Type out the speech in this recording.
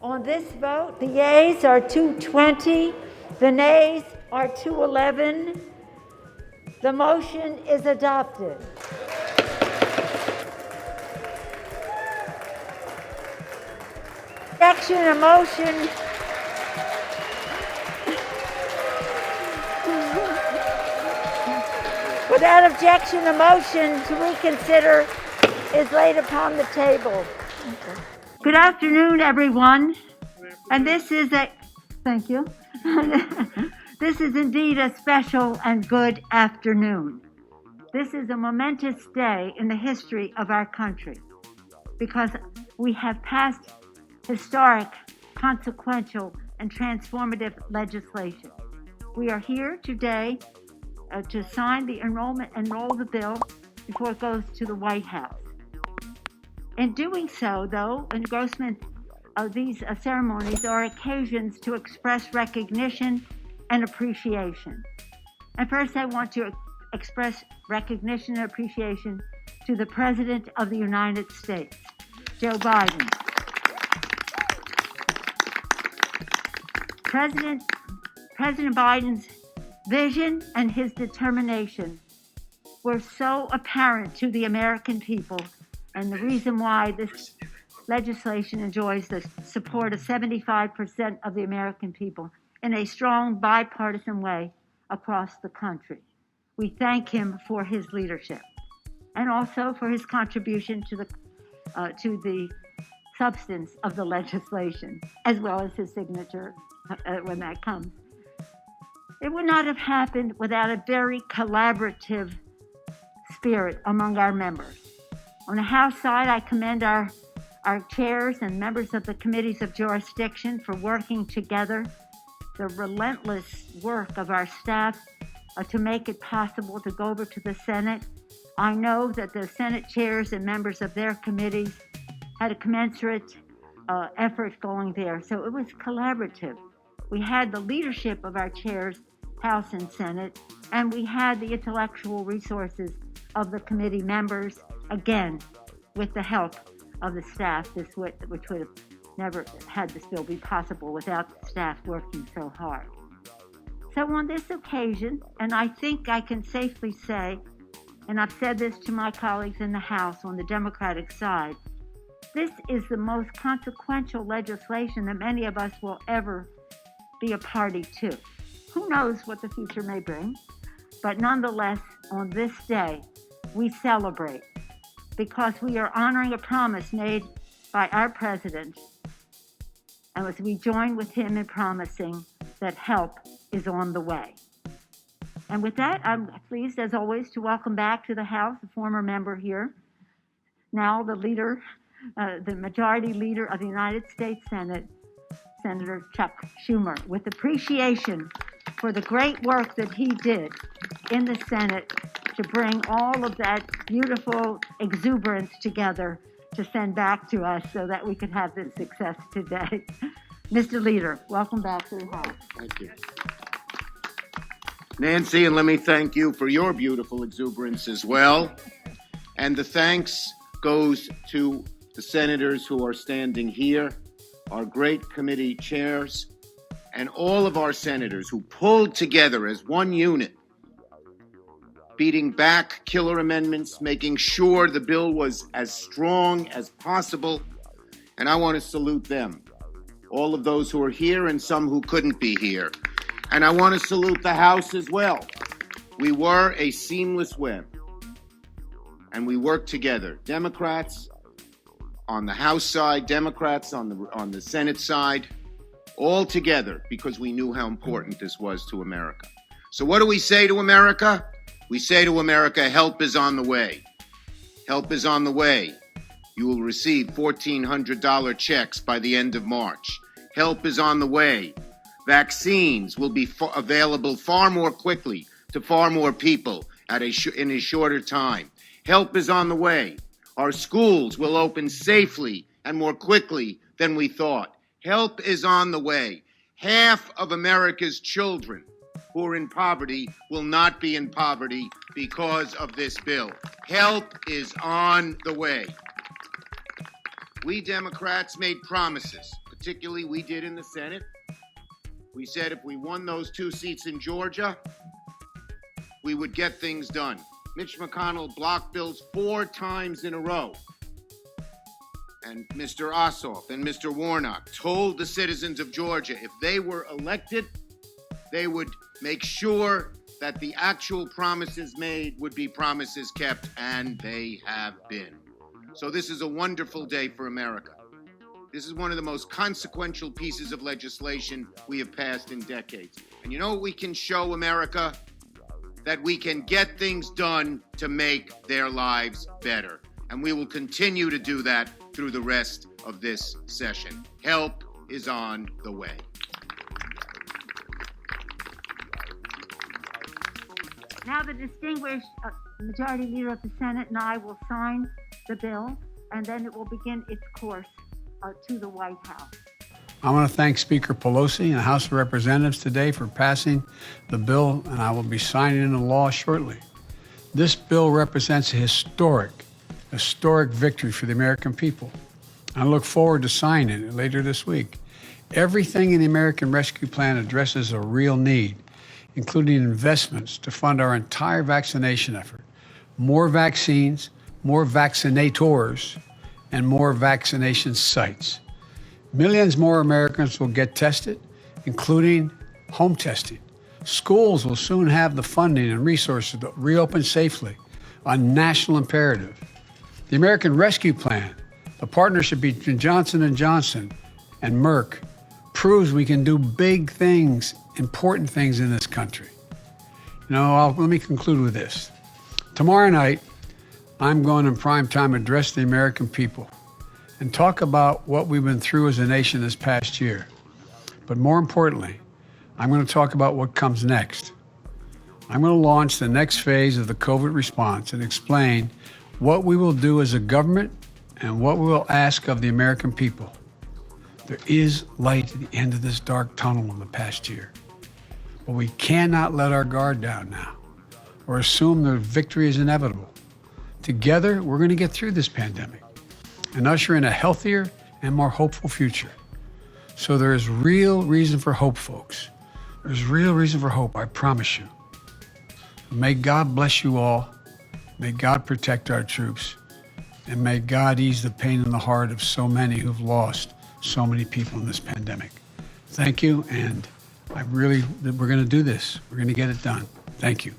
On this vote, the yeas are 220, the nays are 211. The motion is adopted. Objection, a motion. Without objection, a motion to reconsider is laid upon the table. Good afternoon, everyone. And this is thank you. This is indeed a special and good afternoon. This is a momentous day in the history of our country because we have passed historic, consequential, and transformative legislation. We are here today to sign the enroll the bill before it goes to the White House. In doing so, though, engrossment of these ceremonies are occasions to express recognition and appreciation. And first, I want to express recognition and appreciation to the President of the United States, Joe Biden. President Biden's vision and his determination were so apparent to the American people, and the reason why this legislation enjoys the support of 75% of the American people in a strong bipartisan way across the country. We thank him for his leadership and also for his contribution to the substance of the legislation, as well as his signature when that comes. It would not have happened without a very collaborative spirit among our members. On the House side, I commend our chairs and members of the committees of jurisdiction for working together, the relentless work of our staff to make it possible to go over to the Senate. I know that the Senate chairs and members of their committees had a commensurate effort going there, so it was collaborative. We had the leadership of our chairs, House and Senate, and we had the intellectual resources of the committee members, again, with the help of the staff, which would have never had this bill be possible without the staff working so hard. So on this occasion, and I think I can safely say, and I've said this to my colleagues in the House on the Democratic side, this is the most consequential legislation that many of us will ever be a party to. Who knows what the future may bring, but nonetheless, on this day, we celebrate because we are honoring a promise made by our president, and as we join with him in promising that help is on the way. And with that, I'm pleased, as always, to welcome back to the House a former member here, now the leader, the majority leader of the United States Senate, Senator Chuck Schumer, with appreciation for the great work that he did in the Senate to bring all of that beautiful exuberance together to send back to us so that we could have this success today. Mr. Leader, welcome back to the House. Thank you. Nancy, and let me thank you for your beautiful exuberance as well. And the thanks goes to the senators who are standing here, our great committee chairs, and all of our senators who pulled together as one unit, beating back killer amendments, making sure the bill was as strong as possible. And I want to salute them, all of those who are here and some who couldn't be here. And I want to salute the House as well. We were a seamless web, and we worked together. Democrats on the House side, Democrats on the Senate side, all together because we knew how important this was to America. So what do we say to America? We say to America, help is on the way. Help is on the way. You will receive $1,400 checks by the end of March. Help is on the way. Vaccines will be available far more quickly to far more people in a shorter time. Help is on the way. Our schools will open safely and more quickly than we thought. Help is on the way. Half of America's children who are in poverty will not be in poverty because of this bill. Help is on the way. We Democrats made promises, particularly we did in the Senate. We said if we won those 2 seats in Georgia, we would get things done. Mitch McConnell blocked bills 4 times in a row. And Mr. Ossoff and Mr. Warnock told the citizens of Georgia if they were elected, they would make sure that the actual promises made would be promises kept, and they have been. So this is a wonderful day for America. This is one of the most consequential pieces of legislation we have passed in decades. And you know what we can show America? That we can get things done to make their lives better. And we will continue to do that through the rest of this session. Help is on the way. Now the distinguished Majority Leader of the Senate and I will sign the bill, and then it will begin its course to the White House. I want to thank Speaker Pelosi and the House of Representatives today for passing the bill, and I will be signing into law shortly. This bill represents a historic victory for the American people. I look forward to signing it later this week. Everything in the American Rescue Plan addresses a real need, including investments to fund our entire vaccination effort, more vaccines, more vaccinators, and more vaccination sites. Millions more Americans will get tested, including home testing. Schools will soon have the funding and resources to reopen safely, a national imperative. The American Rescue Plan, the partnership between Johnson & Johnson and Merck, proves we can do big things, important things in this country. Let me conclude with this. Tomorrow night, I'm going in prime time to address the American people and talk about what we've been through as a nation this past year. But more importantly, I'm going to talk about what comes next. I'm going to launch the next phase of the COVID response and explain what we will do as a government and what we will ask of the American people. There is light at the end of this dark tunnel of the past year. But we cannot let our guard down now or assume that victory is inevitable. Together, we're going to get through this pandemic and usher in a healthier and more hopeful future. So there is real reason for hope, folks. There's real reason for hope, I promise you. May God bless you all. May God protect our troops. And may God ease the pain in the heart of so many who've lost so many people in this pandemic. Thank you, and we're going to do this. We're going to get it done. Thank you.